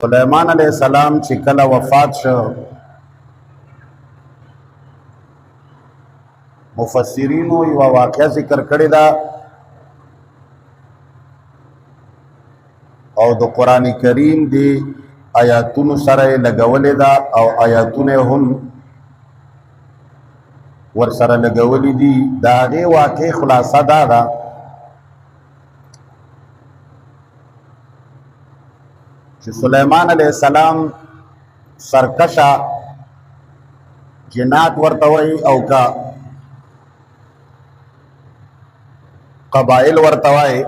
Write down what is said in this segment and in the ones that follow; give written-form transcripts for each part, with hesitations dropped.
سلیمان علیہ السلام چې کله وفات شو، مفسرینو یو واقعه ذکر کړی دا او د قران کریم دی آیاتونو سره لګولې دا او آیاتونه هم ور سره لګولې دي. دا هغه واقعي خلاصه دا ده چې سلیمان علیہ السلام سرکشا جنات ورته وایي او کا قبائل ورته وایي،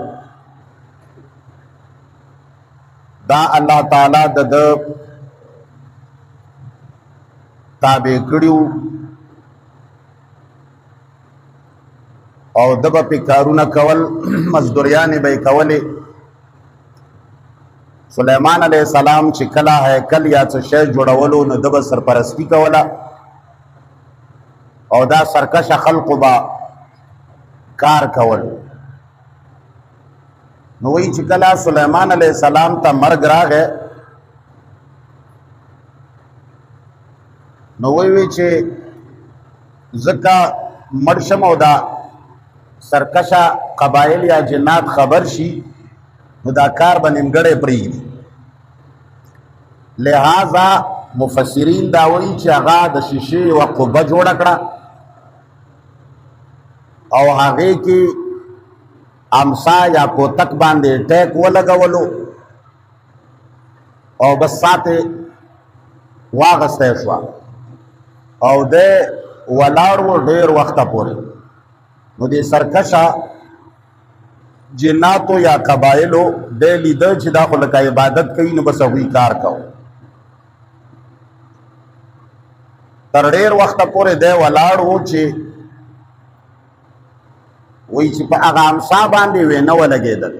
دا الله تعالی د تابع کړیو او د په کارونه کول مزدوریان به کولې. سلیمان علیہ السلام چې کله هیکل یا څه شی جوړولو نو د سرپرستی کوله او دا سرکش خلق با کار کول. نو وی چې کله سلیمان علیہ السلام ته مرګ راغی نو وی چې زکا مرشم او دا سرکشا قبائل یا جنات خبر شي نو دا کار به نیمګړی پرېږدي. لہذا مفسرین دا وایي چې هغه د شیشې یوه قبه جوړه کړه او هغې کې امسا یا کوتک باندې ټیک ولګولو او بس ساتې واغستی شوه او دی ولاړ و ډېر وخته پورې. نو دې سرکشه جناتو یا قبائلو دې لیده چې دا خو لکه عبادت کوي نو بس هغوی کار کو. تر ډېر وخته پورې دی ولاړ و چې وی چې په هغه امسا باندې وینه ولګېدل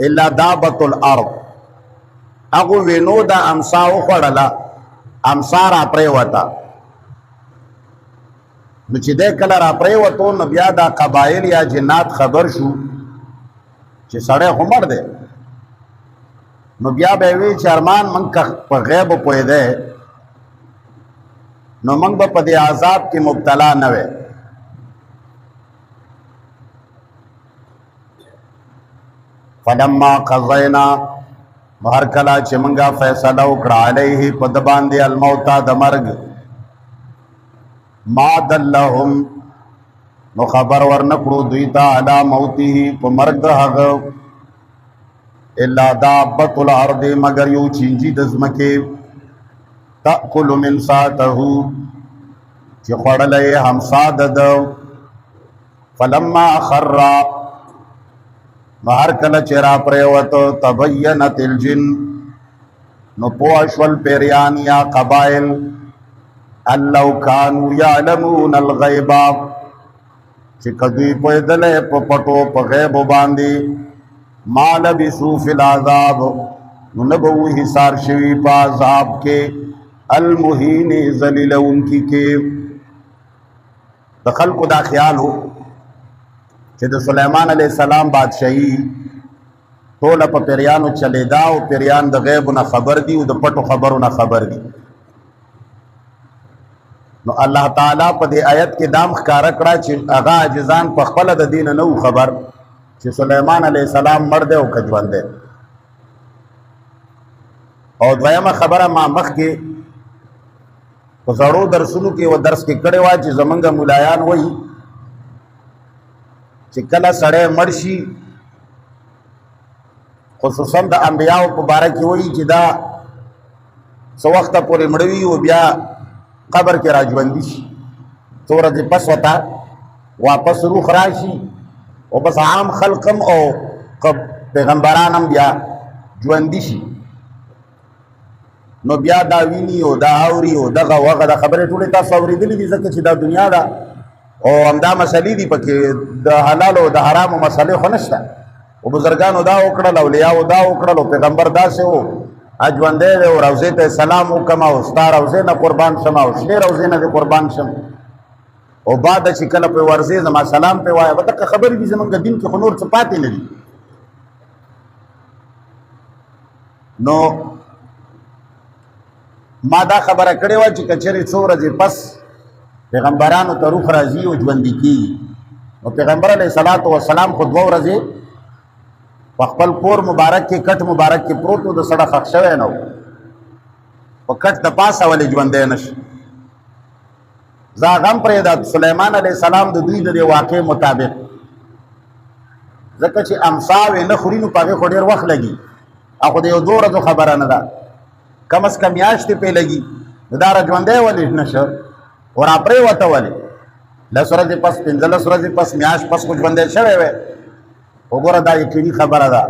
الا دابة الارض، هغو وینو دا امسا وخوړله، امسا را پرېوته. نو چې دی کله را پرېوتو نو بیا دا قبایل یا جنات خبر شو چې سړی خو مړ دی. نو بیا به وی چې ارمان موږ که په غیب پوهېدی نو موږ به په دې عذاب کې مبتلا نه وی. فلما قضینا نو هر کله چې موږ فیصله وکړه علیه په ده باندې الموت د مرګ ما دلهم نو خبر ورنکړو دوی ته علی موته په مرګ د هغه الا دابة الارض مگر یو چینجی د ځمکې تأکل من ساته چې خوړلی همسا د ده. فلما خر نو هر کله چې را پرېوته تبینت الجن نو پوه شول پیریان یا قبایل ان لو کانوا یعلمون الغیب چې که دوی پوهېدلی په پټو په غیبو باندې ما لبثوا فی العذاب نو نه به وو حصار شوي په عذاب کې المهین ذلیلونکي کې. د خلکو دا خیال و چې د سلیمان علیہ السلام بادشاہي ټوله په پیریانو چلیدا او پیریان د غیبو نه خبر دي او د پټو خبرو نه خبر دي. نو الله تعالی په دې آیت کې دام ښکاره کړه چې هغه عاجزان په خپله د دین نه و خبر چې سلیمان علیہ السلام مړ دی او که ژوند دی. او دویمه خبره ما مخکې په زړو درسونو کې و درس کې کړې وه چې زمونږ ملایان وایي چې کله سړی مړ شي خصوصا د انبیاو په باره کې وایي چې دا څه وخته پورې مړه وي او بیا قبر کې راژوندي شي، څو ورځې پس ورته واپس روح راشي او بس عام خلقم او پیغمبران هم بیا ژوندي شي. نو بیا دا ویني او دا اوري او دغه وغه د خبرې ټولې تاسو اورېدلې دي ځکه چې دا دنیا ده او همدا مسلې دي پکې د حلال او د حرامو مسلې خو نشته. او بزرګانو دا وکړل، اولیاو دا وکړل او پیغمبر داسې و ژوندی دی او روضې ته سلام وکړم او ستا روضې نه قربان شم او شنې روضې نه دې قربان شم او بعد چې کله پرې ورځې زما سلام پرې وایه. دغه خبرې دي زمونږ دین کې خو نور څه پاتې نه دي. نو ما دا خبره کړې وه چې که چېرې څو ورځې پس پیغمبرانو ته روح راځي او ژوندي کېږي نو پیغمبر علیه صلات وسلام خو 2 ورځې په خپل کور مبارک کې کټ مبارک کې پروت و د سړه ښخ شوی نه و په کټ د پاسه ولې ژوندی نه شي زه هغه هم پرېږده سلیمان علیه السلام د دوی د دې واقع مطابق ځکه چې امساوې نه خوري نو په هغې خو ډېر وخت لګي او خو د یو 2 ورځو خبره نه ده کم از کم میاشتې پې لګي نو دا را ژوندی ولې نه شه او را پرېوته ولې 10 ورځې پس 15 ورځې پس میاشت پس خو ژوندی شوی وی وګوره دا یقیني خبره ده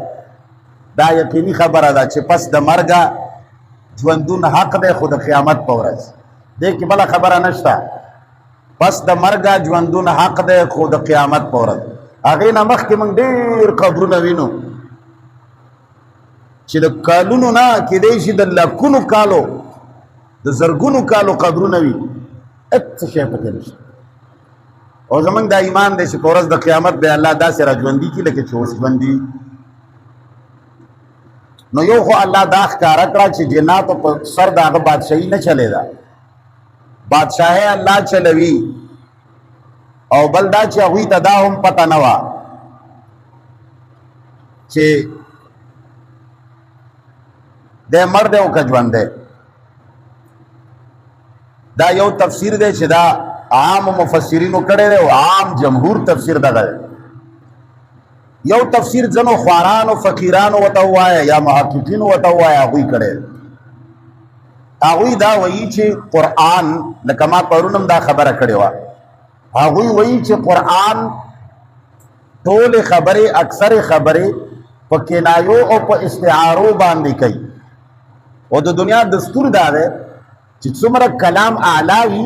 دا یقیني خبره ده چې پس د مرګه ژوندون حق دی خو د قیامت په ورځ دې کې بله خبره نشته پس د مرګه ژوندون حق دی خو د قیامت په ورځ هغې نه مخکې موږ ډېر قبرونه وینو چې د کالونو نه کېدی شي د لکونو کالو د زرګونو کالو قبرونه وي هېڅ شی پکې نشته او زمونږ دا ایمان دی چې په ورځ د قیامت به الله داسې را ژوندي کړي لکه چې اوس ژوندي نو یو خو الله دا ښکاره کړه چې جناتو په سر د هغه بادشاهي نه چلېده بادشاهي الله چلوي او بل دا چې هغوی ته دا هم پته نه وه چې دی مړ دی او که ژوندی دا یو تفسیر دی چې دا عام مفسرینو کړی دی او عام جمهور تفسیر دغه دی یو تفسیر ځنو خوارانو فقیرانو ورته ووایه یا محققینو ورته ووایه هغوی کړی دی هغوی دا وایي چې قرآن لکه ما پرون هم دا خبره کړې وه هغوی وایي چې قرآن ټولې خبرې اکثرې خبرې په کنایو او په استعارو باندې کوي او د دنیا دستور دا دی چې څومره کلام اعلی وي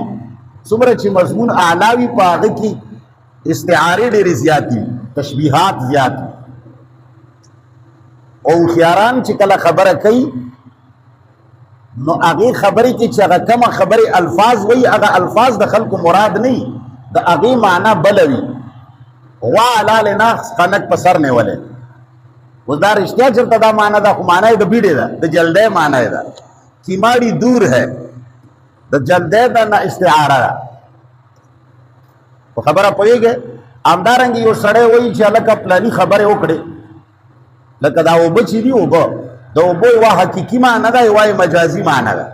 څومره چې مضمون اعلی وي په هغه کې استعارې ډېرې زیاتې وي تشبیهات زیات وي او هوښیاران چې کله خبره کوي نو هغې خبرې کې چې هغه کمه خبرې الفاظ وایي هغه الفاظ د خلکو مراد نه وي د هغې معنا بله وي غوا حلال نه خنک په سر نیولی اوس دا رښتیا چېرته دا معنا ده خو معنا یې د بیډې ده د جلدی معنا یې ده کیماړي دور ہے د جلدی ده نه استعاره ده په خبره پوهېږې همدارنګې یو سړی وایي چې هلکه پلاني خبرې وکړې لکه دا اوبه چې دي اوبه د اوبو یوه حقیقي معنا ده یوه یې مجازي معنا ده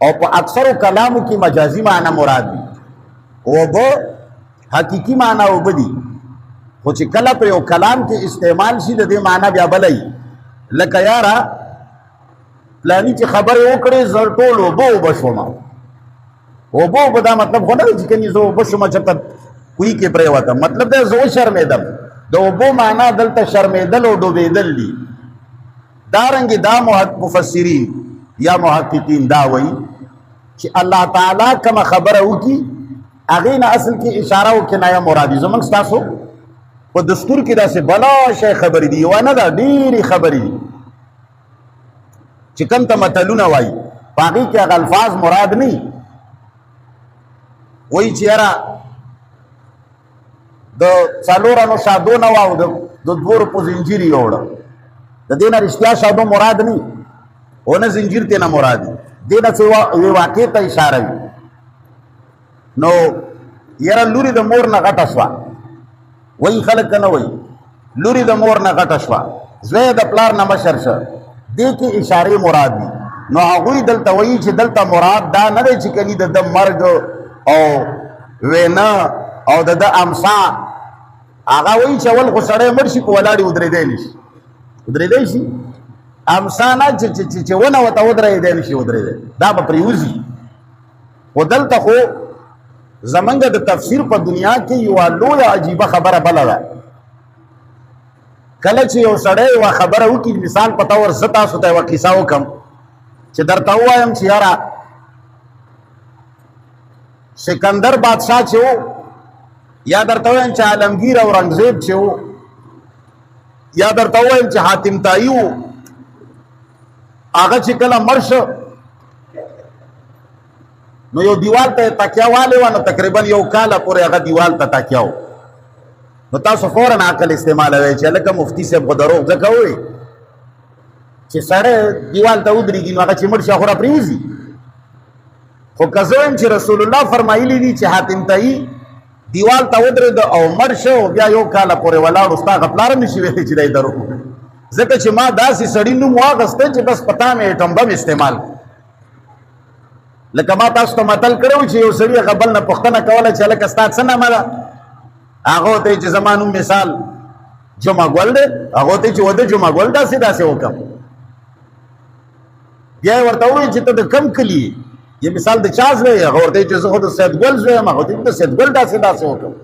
او په اکثرو کلامو کې مجازي معنا مراد دي اوبه حقیقي معنا اوبه دي خو چې کله په یو کلام کې استعمال شي د دې معنا بیا بله وي لکه یاره پلاني چې خبرې وکړې زه ټول اوبه اوبه شومه اوبه اوبه دا مطلب خو نه دی چې کني زه اوبه شومه چېرته کوی کې پرېوتم مطلب دی زه وشرمېدم د اوبو معنا دلته شرمېدل او ډوبېدل دي دارنګې دا مفسرین یا محققین دا وایي چې الله تعالی کومه خبره وکړي هغې نه اصل کې اشاره او کنایه مراد دي زموږ ستاسو په دستور کې داسې بلا شی خبرې دي یوه نه ده ډېرې خبرې دي چې کوم ته متلونه وایي په هغې کې هغه الفاظ مراد نه وایي چې یاره د 4 انو شادو نه وه او د 2 روپو زنجیر یې وړه د دې نه رښتیا شادو مراد نه او نه زنجیر ته نه مراد دي دې نه څه یوې واقع ته اشاره وي نو یاره لوري د مور نه غټه شوه وایي خلک که نه وایي لوري د مور نه غټه شوه زوی د پلار نه مشر شه دې کې اشارې مراد دي نو هغوی دلته وایي چې دلته مراد دا نه دی چې کني د ده مرګ او وینا او د ده امسا هغه وایي چې اول خو سړی مړ شي په ولاړې ودرېدی نه شي ودرېدی شي امسا نه چې ونه ورته ودرېدی نه شي ودرېدی دا به پرېوځي خو دلته خو زمونږ د تفسیر په دنیا کې یوه لویه عجیبه خبره بله ده کله چې یو سړی یوه خبره وکړي مثال په طور زه تاسو ته یوه قصه وکړم چې درته ووایم چې یاره سکندر بادشاه چې و یا درته ووایم چې عالمگیر اورنګزیب چې و یا درته ووایم چې حاتم طایی و هغه چې کله مړ شو نو یو دیوال ته تکیه والی وه نو تقریبا 1 کاله پورې هغه دیوال ته تکیه و نو تاسو فوراً عقل استعمالوئ چې هلکه مفتي صاحب خو دروغ ځکه ووایي چې سړی دیوال ته ودرېږي نو هغه چې مړ شي خو را پرېوځي. خو که زه وایم چې رسول الله فرمایلي دي چې حاتم طایی دیوال ته ودرېد او مړ شو بیا یو کاله پورې ولاړ ستا هغه پلار هم نشي ویلی چې دی دروغ، ځکه چې ما داسې سړي نوم واخیستی چې بس په تا مې ایټم بم استعمال. لکه ما تاسو ته متل کړی و چې یو سړي هغه بل نه پوښتنه کوله چې هلکه ستا څه نامه ده؟ هغه ورته چې زما نوم مثال جمعه ګل دی. هغه ورته چې وده جمعه ګل داسې داسې وکړم. بیا یې ورته ووایي چې ته د کم کلي یې مثال د چا زوی یې؟ هغه ورته چې زه خو د سید ګل زوی یم. هغه ورته د سید ګل داسې داسې وکړم.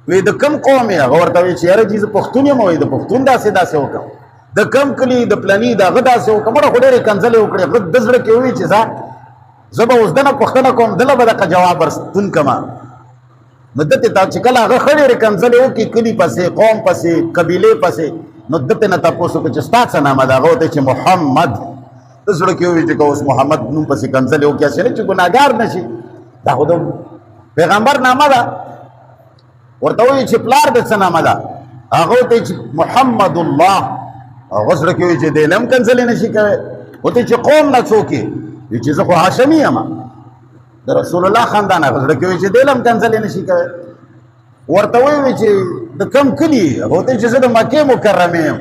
وایي د کم قوم یې؟ هغه ورته وایي چې یاره جي زه پښتون یم. وایي د پښتون داسې داسې وکړم. د کم کلي د پلني د هغه داسې وکړم. مړه خو ډېرې کنځلې وکړې. هغه د زړه کې ووایي چې زه به اوس دنه پوښتنه کوم دله به دغه جواب ورستون کړمه. نو دته ته چې کله هغه ښه ډېرې کنځلې وکړي کلي پسې قوم پسې قبیلې پسې نو دته نه تپوس وکړه چې ستا څه نامه ده؟ هغه ورته چې محمد. د زړه کې ووایي چې که اوس محمد نوم پسې کنځلې وکړي هسې نه چې ګناهګار نه شي. دا خو د پیغمبر نامه ده. ورته وایي چې پلار د څه نامه ده؟ هغه ورته چې محمد الله. هغه زړه کې وایي چې دی هم کنځلې نه شي کوی. ورته چې قوم نه څوک یې؟ وایي چې زه خو هاشمي یم د رسول الله خاندان. هغه زړه کې وایي چې دی هم کنځلې نه شي کوی. ورته وایي چې د کم کلي؟ هغه ورته چې زه د مکې مکرمې یم.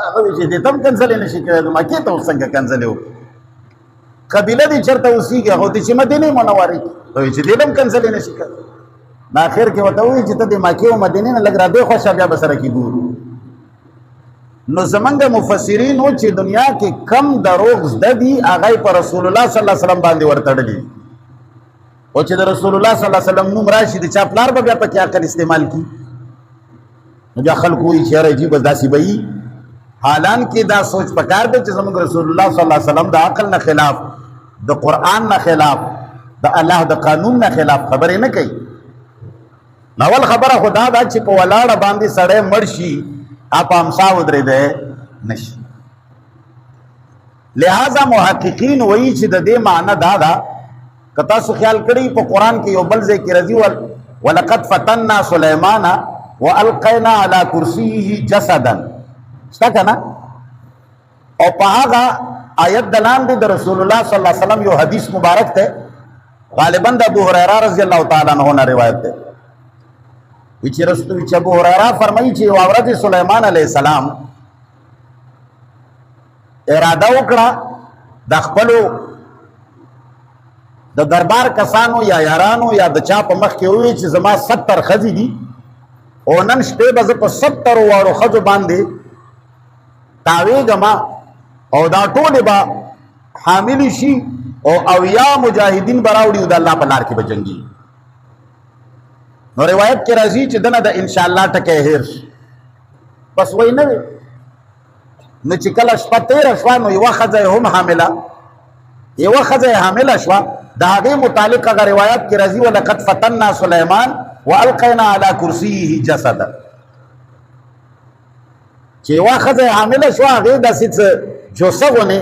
هغه وایي چې دی ته هم کنځلې نه شي کوی. د مکې ته اوس څنګه کنځلې وکړي؟ قبیله دې چېرته اوسېږي؟ هغه ورته چې مدینې منورې کې. وایي چې دی هم کنځلې نه شي کوی. نو اخر کې ورته وایي چې ته د مکې او مدینې نه لږ را دې خوښه بیا به سره کې ګورو. نو زمونږ مفسرین و چې دنیا کې کم دروغ زده دي هغه په رسول الله صلی الله علیه وسلم باندې ورتړلي. او چې د رسول الله صلی الله علیه وسلم نوم راشي د چا پلار به بیا پکې عقل استعمال کړي. نو بیا خلک وایي چې یاره جي بس داسې به وي. حالان کې دا سوچ پکار دی چې زموږ رسول الله صلی الله علیه وسلم د عقل نه خلاف د قرآن نه خلاف د الله د قانون نه خلاف خبرې نه کوي. ناول خبره خو دا ده چې په ولاړه باندې سړی مړ شي آپ امسا ودرېدی نشي. لہذا محققین وایي چې د دې معنی دا ده که تاسو خیال کړئ په قرآن کې یو بل ځای کې راځي ولقد فتنا سلیمان والقینا علی کرسیه جسدا شته که نه؟ او په هغه آیت د لاندې د رسول الله صلی الله علیه وسلم یو حدیث مبارک دی غالبا د ابو هریره رضی الله تعالی عنه نه روایت دی. چې ابو هریره فرمایي چې یوه ورځ سلیمان علیه السلام اراده وکړه د خپلو د دربار کسانو یا یارانو یا د چا په مخ کې ووایي چې زما 70 ښځې دي او نن شپې به زه په 70 واړو ښځو باندې تاویږم او دا ټولې به حاملې شي او 80 مجاهدین به راوړي او د الله په لار کې به جنګي. نو روایت کې راځي چې دنه د انشاءالله ټکی هیر شي. بس وایي نه وي. نو چې کله شپه تېره شوه نو یوه ښځه یې هم حامله شوه. د هغې متعلق هغه روایت کې راځي ولقد فتنا سلیمان والقینا علی کرسیه جسدا. چې یوه ښځه یې حامله شوه هغې داسې څه جوسه غونې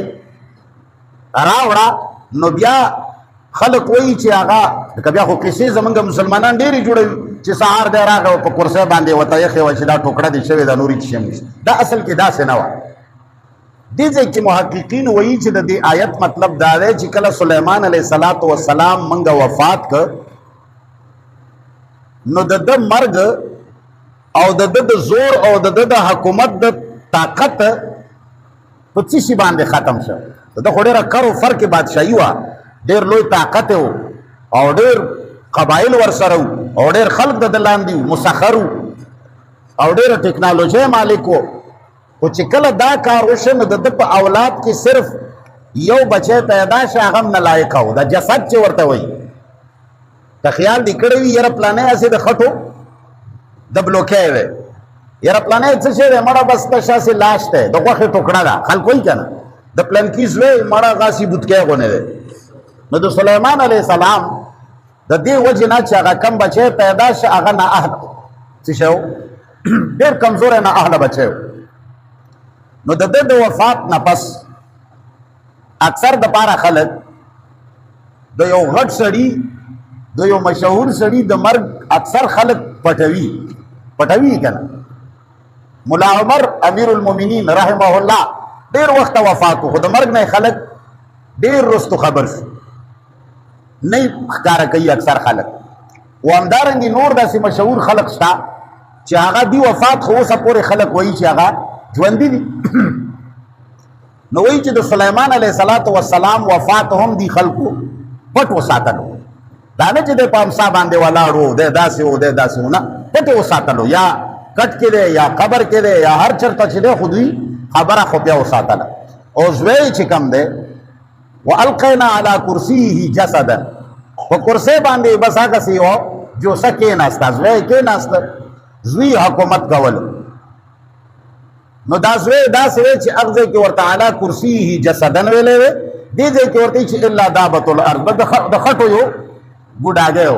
راوړه. نو بیا خلق وایي چې هغه که بیا خو کیسې زمونږ مسلمانان ډېرې جوړوي چې سهار دی راغی په کرسۍ باندې ورته ایښې وه چې دا ټوکړه دې شوې ده نورې چې نشته. دا اصل کې داسې نه وه. دې ځای کې محققین وایي چې د دې آیت مطلب دا دی چې کله سلیمان علیه السلام موږ وفات کړ نو د ده مرګ او د ده د زور او د ده د حکومت د طاقت په څه شي باندې ختم شو. د ده خو ډېره کر و فر کې بادشاهي وه، ډېر لوی طاقت و او ډېر قبایل ورسره و او ډېر خلک د ده لاندې و مسخر و او ډېره ټکنالوژۍ مالک و. خو چې کله دا کار وشو نو د ده په اولاد کې صرف یو بچی پیدا شو هغه هم نالایقه و. دا جسد چې ورته وایي ته خیال دې کړی وي یاره پلانی هسې د خټو د بلوکی وی یاره پلانی څه شی دی مړه بس ته شاسې لاش دی د غوښې ټوکړه ده خلک وایي که نه د پلنکي زوی مړه غاسې بوتکی غونې دی. نو د سلیمان علیه السلام د دې وجې نه چې هغه کم بچی پیدا شو هغه نااهله څه شی و ډېر کمزوری نااهله بچی و. نو د ده د وفات نه پس اکثر د پاره خلک د یو غټ سړي د یو مشهور سړي د مرګ اکثر خلک پټوي که نه. ملا عمر امیر المؤمنین رحمه الله ډیر وخت وفات خو د مرګ نه خلک ډیر رستو خبر شو نه ښکارا کوي اکثر خلک و همدارنګه نور داسې مشهور خلک شته چې هغه دی وفات خو اوسه پورې خلک وایي چې هغه ژوندي دي نو وایي چې د سلیمان علیه السلام وفات هم دی خلکو پټ وساتلو دا نه چې د په امسا باندې ولاړ و دی داسې و دی داسې و نه پټ وساتلو یا کټ کې دی یا قبر کې دی یا هر چېرته چې دی خو دوی خبره خو بیا وساتله او زوی چې کم دی والقینا علی کرسیه جسدا په کرسۍ باندې بس هغسې یو جوسه کېناسته زوی کېناسته زوی حکومت کولو نو دا زوی داسې وی چې هغه ځای کې ورته علی کرسیه جسدن ویلی وی دې ځای کې ورته چې الا دابة الارض د خټو یو ګوډاګی و